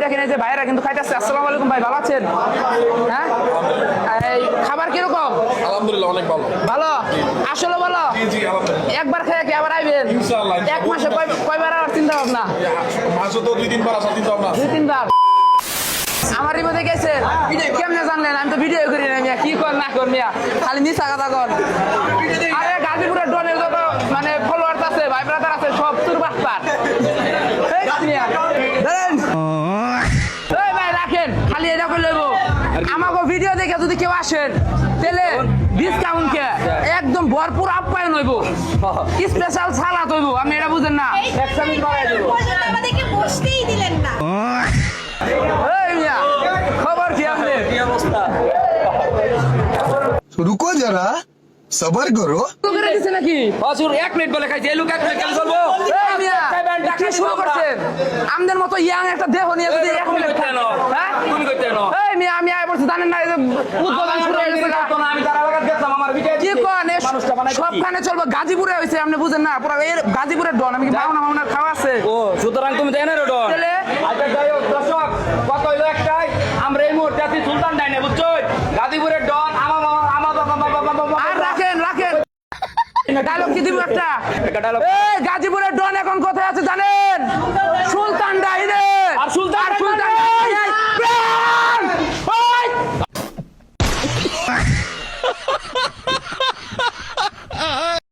দেখেন এই যে ভাইরা কিন্তু খাইতেছে। আসসালামু আলাইকুম ভাই, ভালো আছেন? হ্যাঁ, এই খাবার কিরকম? আলহামদুলিল্লাহ অনেক ভালো। ভালো আসলে ভালো। জি আলহামদুলিল্লাহ। একবার খেয়ে কি আবার আইবেন? ইনশাআল্লাহ। এক মাসে কয়বার আর চিন্তা ভাবনা? মাসে তো 2-3 বার আসা চিন্তা ভাবনা আছে। 2-3 বার। আমার রিপোর্টে গেছে কেমনে জানলেন? আমি তো ভিডিও করি না মিয়া, কি কর না কর মিয়া, খালি মিছা কথা কর। আরে গাজীপুরের ডনের যত মানে ফলোয়ার্স আছে, ভাই ব্রাদার আছে, সব তোর বাটপার। এই ভাই রাখেন, খালি এটা করে লইব। আমাকে ভিডিও দেখে যদি কেউ আসেন তাহলে ডিসকাউন্ট কে একদম ভরপুর আপ্যায়ন হইব, স্পেশাল সালাদ হইব। আপনি এটা বুঝেন না? আমাদেরকে বসতেই দিলেন না। এই মিয়া খবর কি আপনার? रुको जरा सबर करो। করে দিছে নাকি? হজুর 1 মিনিট বলে খাইছে, এই লোক 1 মিনিট কেন চলবো? এই মিয়া, কি শুরু করছেন? আমাদের মতো ইয়াং একটা দেহ নিয়ে যদি এক তুমি মিনিট কইতে না, হ্যাঁ? তুমি কইতে না। এই মিয়া, আমি আই বলছি জানেন না, এই যে উদ্বোধন শুরু হয়ে গেছে গা। আমি তার আলাদা দেখতাম আমার ভিডিও কি কোন সবখানে চলবে? গাজীপুরে হইছে, আপনি বুঝেন না? পুরো এর গাজীপুরের ডন। আমি কি মাওনার খাওয়া আছে? ও সুতরাং তুমি দেন রে ডন। তাহলে? আচ্ছা যাই হোক দর্শক, কত হইলো একটাই, আমরা এই মুহূর্তে আছি সুলতান ডাইনে, বুঝছো? গাজীপুরের ডন আমার আর রাখেন ডায়লগ কি দিব একটা? dialogue। এই গাজীপুরের ডন এখন কোথায় আছে জানেন? সুলতান